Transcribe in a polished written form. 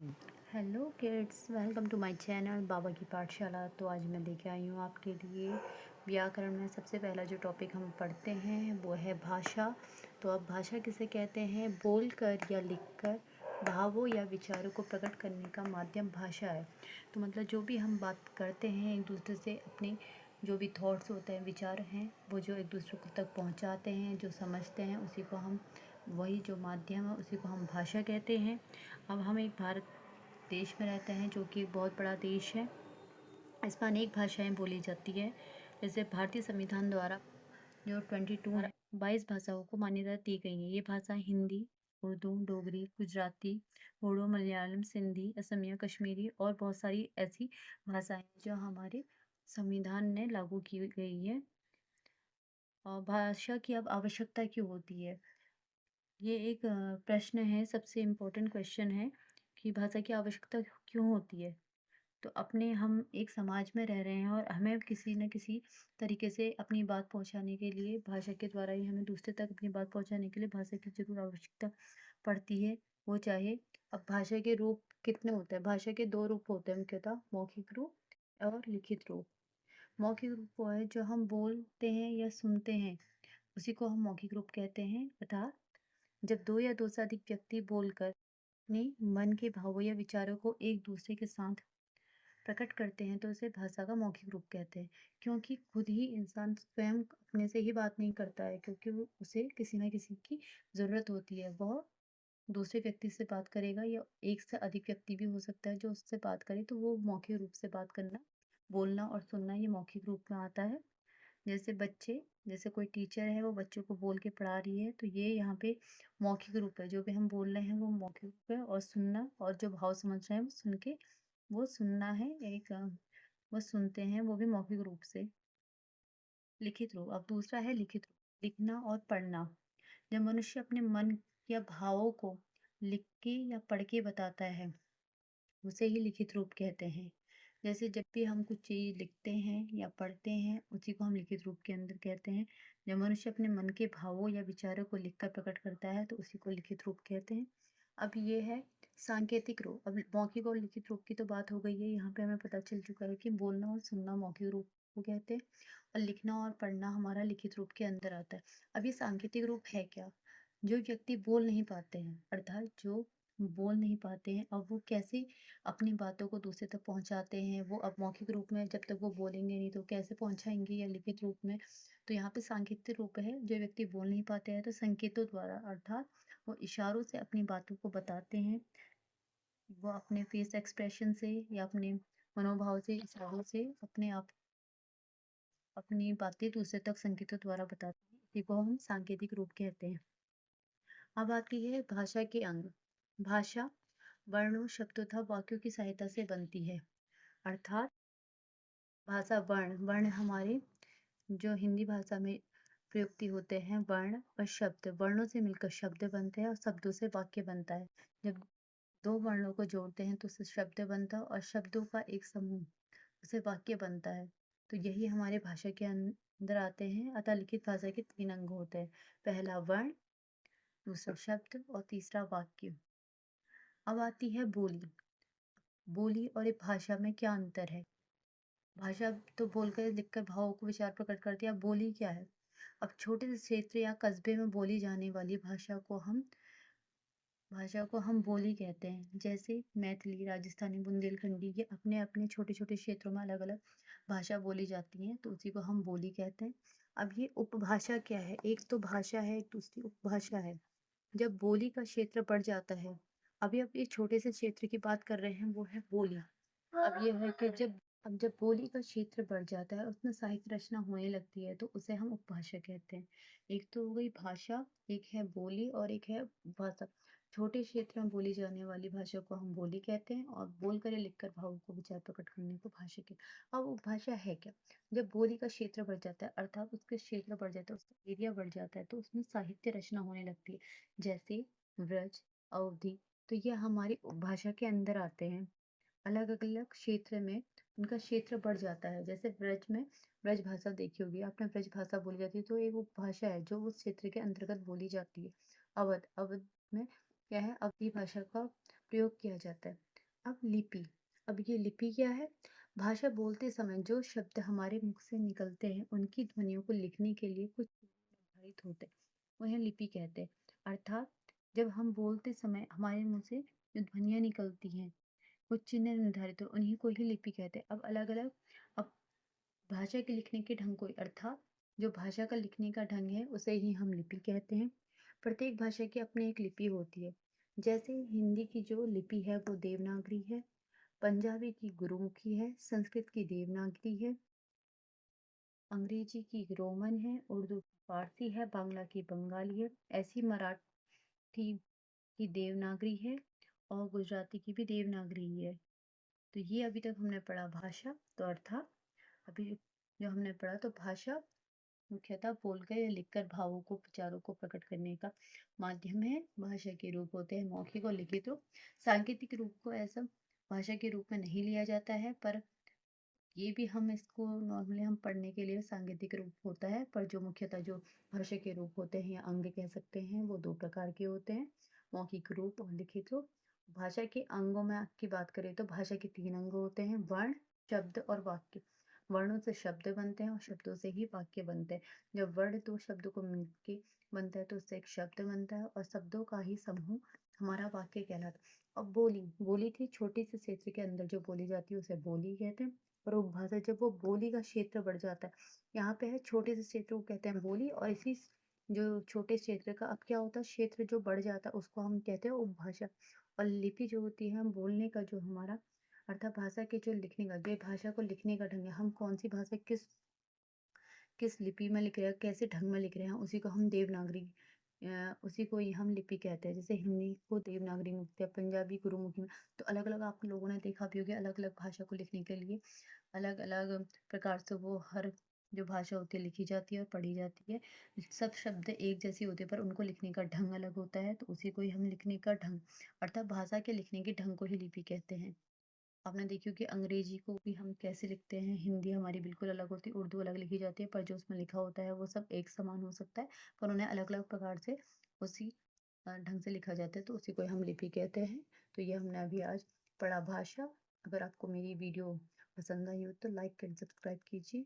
Hello kids, welcome to my channel बाबा की पाठशाला। तो आज मैं लेके आई हूँ आपके लिए व्याकरण में सबसे पहला जो टॉपिक हम पढ़ते हैं वो है भाषा। तो अब भाषा किसे कहते हैं? बोलकर या लिखकर भावों या विचारों को प्रकट करने का माध्यम भाषा है। तो मतलब जो भी हम बात करते हैं एक दूसरे से, अपने जो भी थॉट्स होते हैं, विचार हैं, वो जो एक दूसरे को तक पहुँचाते हैं, जो समझते हैं, उसी को हम, वही जो माध्यम है उसी को हम भाषा कहते हैं। अब हम एक भारत देश में रहते हैं जो कि एक बहुत बड़ा देश है। इसमें अनेक भाषाएं बोली जाती है। जैसे भारतीय संविधान द्वारा जो 22 है, 22 भाषाओं को मान्यता दी गई है। ये भाषा हिंदी, उर्दू, डोगरी, गुजराती, बोडो, मलयालम, सिंधी, असमिया, कश्मीरी और बहुत सारी ऐसी भाषाएं जो हमारे संविधान ने लागू की गई है। और भाषा की अब आवश्यकता क्यों होती है? ये एक प्रश्न है, सबसे इम्पोर्टेंट क्वेश्चन है कि भाषा की आवश्यकता क्यों होती है। तो अपने हम एक समाज में रह रहे हैं और हमें किसी न किसी तरीके से अपनी बात पहुंचाने के लिए, भाषा के द्वारा ही हमें दूसरे तक अपनी बात पहुंचाने के लिए भाषा की ज़रूर आवश्यकता पड़ती है। वो चाहे, अब भाषा के रूप कितने होते हैं? भाषा के दो रूप होते हैं मुख्यतः, मौखिक रूप और लिखित रूप। मौखिक रूप वो है जो हम बोलते हैं या सुनते हैं, उसी को हम मौखिक रूप कहते हैं। अर्थात जब दो या दो से अधिक व्यक्ति बोलकर अपने मन के भावों या विचारों को एक दूसरे के साथ प्रकट करते हैं तो उसे भाषा का मौखिक रूप कहते हैं। क्योंकि खुद ही इंसान स्वयं अपने से ही बात नहीं करता है, क्योंकि वो उसे किसी न किसी की ज़रूरत होती है। वह दूसरे व्यक्ति से बात करेगा या एक से अधिक व्यक्ति भी हो सकता है जो उससे बात करे, तो वो मौखिक रूप से बात करना, बोलना और सुनना, ये मौखिक रूप में आता है। जैसे बच्चे, जैसे कोई टीचर है वो बच्चों को बोल के पढ़ा रही है, तो ये यहाँ पे मौखिक रूप है। जो भी हम बोल रहे हैं वो मौखिक रूप है, और सुनना और जो भाव समझ रहे हैं वो सुन के, वो सुनना है। एक वो सुनते हैं, वो भी मौखिक रूप से। लिखित रूप, अब दूसरा है लिखित रूप, लिखना और पढ़ना। जब मनुष्य अपने मन या भावों को लिख के या पढ़ के बताता है, उसे ही लिखित रूप कहते हैं। जैसे जब भी हम कुछ चीज़ लिखते हैं या पढ़ते हैं, उसी को हम लिखित रूप के अंदर कहते हैं। जब मनुष्य अपने मन के भावों या विचारों को लिखकर प्रकट करता है तो उसी को लिखित रूप कहते हैं। अब ये है सांकेतिक रूप। अब मौखिक और लिखित रूप की तो बात हो गई है, यहाँ पे हमें पता चल चुका है कि बोलना और सुनना मौखिक रूप को कहते हैं और लिखना और पढ़ना हमारा लिखित रूप के अंदर आता है। अब ये सांकेतिक रूप है क्या? जो व्यक्ति बोल नहीं पाते हैं, अर्थात जो बोल नहीं पाते हैं, अब वो कैसे अपनी बातों को दूसरे तक पहुंचाते हैं? वो अब मौखिक रूप में जब तक वो बोलेंगे नहीं तो कैसे पहुंचाएंगे, या लिखित रूप में? तो यहाँ पे सांकेतिक रूप है। जो व्यक्ति बोल नहीं पाते हैं तो संकेतों द्वारा, अर्थात वो इशारों से अपनी बातों को बताते हैं। वो अपने फेस एक्सप्रेशन से या अपने मनोभाव से, इशारों से अपने आप, अपनी बातें दूसरे तक संकेतों द्वारा बताते हैं। इसी को हम सांकेतिक रूप कहते हैं। अब आती है भाषा के अंग। भाषा वर्णों, शब्दों तथा वाक्यों की सहायता से बनती है। अर्थात भाषा वर्ण, वर्ण हमारे जो हिंदी भाषा में प्रयुक्ति होते हैं, वर्ण और शब्द, वर्णों से मिलकर शब्द बनते हैं और शब्दों से वाक्य बनता है। जब दो वर्णों को जोड़ते हैं तो उससे शब्द बनता है, और शब्दों का एक समूह, उसे वाक्य बनता है। तो यही हमारे भाषा के अंदर आते हैं। अतः लिखित भाषा के तीन अंग होते हैं, पहला वर्ण, दूसरा शब्द और तीसरा वाक्य। अब आती है बोली। बोली और एक भाषा में क्या अंतर है? भाषा तो बोलकर लिखकर भावों को विचार प्रकट करती है। अब बोली क्या है? अब छोटे से क्षेत्र या कस्बे में बोली जाने वाली भाषा को हम बोली कहते हैं। जैसे मैथिली, राजस्थानी, बुंदेलखंडी, ये अपने अपने छोटे छोटे क्षेत्रों में अलग अलग भाषा बोली जाती हैं, तो उसी को हम बोली कहते हैं। अब ये उपभाषा क्या है? एक तो भाषा है, एक दूसरी उपभाषा है। जब बोली का क्षेत्र बढ़ जाता है, अभी अब एक छोटे से क्षेत्र की बात कर रहे हैं, वो है बोली। अब ये है कि जब बोली का क्षेत्र बढ़ जाता है, उसमें साहित्य रचना होने लगती है, तो उसे हम उपभाषा कहते हैं। एक तो हो गई भाषा, एक है बोली और एक है भाषा। छोटे क्षेत्र में बोली जाने वाली भाषा को हम बोली कहते हैं, और बोल कर या लिखकर भावों को विचार प्रकट करने को भाषा कहते हैं। अब उपभाषा है क्या? जब बोली का क्षेत्र बढ़ जाता है, अर्थात उसका क्षेत्र बढ़ जाता है, उसका एरिया बढ़ जाता है, तो उसमें साहित्य रचना होने लगती है। जैसे व्रज, अवधि, तो ये हमारी उपभाषा के अंदर आते हैं। अलग अलग क्षेत्र में उनका क्षेत्र बढ़ जाता है। जैसे ब्रज में, ब्रज भाषा देखी होगी आपने, ब्रज भाषा बोली जाती है, तो एक उपभाषा है जो उस क्षेत्र के अंतर्गत बोली जाती है। अवध, अवध में क्या है? अवधी भाषा का प्रयोग किया जाता है। अब लिपि। अब ये लिपि क्या है? भाषा बोलते समय जो शब्द हमारे मुख से निकलते हैं, उनकी ध्वनियों को लिखने के लिए कुछ निर्धारित होते हैं, उन्हें लिपि कहते हैं। अर्थात जब हम बोलते समय हमारे मुँह से जो ध्वनियाँ निकलती हैं, कुछ चिन्ह निर्धारित हो, उन्हीं को ही लिपि कहते हैं। अब अलग-अलग अब भाषा के लिखने के ढंग को अर्थात जो भाषा का लिखने का ढंग है, उसे ही हम लिपि कहते हैं। प्रत्येक भाषा की अपनी एक लिपि होती है। जैसे हिंदी की जो लिपि है वो देवनागरी है, पंजाबी की गुरुमुखी है, संस्कृत की देवनागरी है, अंग्रेजी की रोमन है, उर्दू की फारसी है, बांग्ला की बंगाली है, ऐसी मराठी की देवनागरी है और गुजराती की भी देवनागरी ही है। तो ये अभी तक हमने पढ़ा भाषा। तो अर्थात अभी जो हमने पढ़ा तो भाषा मुख्यतः बोलकर या लिखकर भावों को विचारों को प्रकट करने का माध्यम है। भाषा के रूप होते हैं मौखिक और लिखित रूप। सांकेतिक रूप को ऐसा भाषा के रूप में नहीं लिया जाता है, पर ये भी हम इसको नॉर्मली हम पढ़ने के लिए सांकेतिक रूप होता है, पर जो मुख्यतः जो भाषा के रूप होते हैं या अंग कह सकते हैं, वो दो प्रकार के होते हैं, मौखिक रूप और लिखित रूप। भाषा के अंगों में की बात करें तो भाषा के 3 अंग होते हैं, वर्ण, शब्द और वाक्य। वर्णों से शब्द बनते हैं और शब्दों से ही वाक्य बनते हैं। जब वर्ण 2 शब्दों को मिलके बनता है तो उससे एक शब्द बनता है और शब्दों का ही समूह हमारा वाक्य कहलाता है। अब बोली, बोली थी छोटी सी क्षेत्र के अंदर जो बोली जाती है उसे बोली कहते हैं। और उपभाषा जब वो बोली का क्षेत्र बढ़ जाता है, यहाँ पे है छोटे से क्षेत्र को कहते हैं बोली, और इसी जो छोटे क्षेत्र का अब क्या होता है, क्षेत्र जो बढ़ जाता है उसको हम कहते हैं उपभाषा। और लिपि जो होती है हम बोलने का जो हमारा अर्थात भाषा के जो लिखने का जो भाषा को लिखने का ढंग है, हम कौन सी भाषा किस लिपि में लिख रहे हैं, कैसे ढंग में लिख रहे हैं, उसी को हम देवनागरी उसी को ही हम लिपि कहते हैं। जैसे हिंदी को देवनागरी में लिखते हैं, पंजाबी गुरुमुखी में। तो अलग अलग आप लोगों ने देखा भी होगा, अलग अलग भाषा को लिखने के लिए अलग अलग प्रकार से वो हर जो भाषा होती है लिखी जाती है और पढ़ी जाती है। सब शब्द एक जैसे होते हैं पर उनको लिखने का ढंग अलग होता है, तो उसी को ही हम लिखने का ढंग अर्थात भाषा के लिखने के ढंग को ही लिपि कहते हैं। आपने देखी होगी अंग्रेजी को भी हम कैसे लिखते हैं, हिंदी हमारी बिल्कुल अलग होती है, उर्दू अलग लिखी जाती है, पर जो उसमें लिखा होता है वो सब एक समान हो सकता है, पर उन्हें अलग अलग प्रकार से उसी ढंग से लिखा जाता है, तो उसी को हम लिपि कहते हैं। तो ये हमने अभी आज पढ़ा भाषा। अगर आपको मेरी वीडियो पसंद आई हो तो लाइक एंड सब्सक्राइब कीजिए।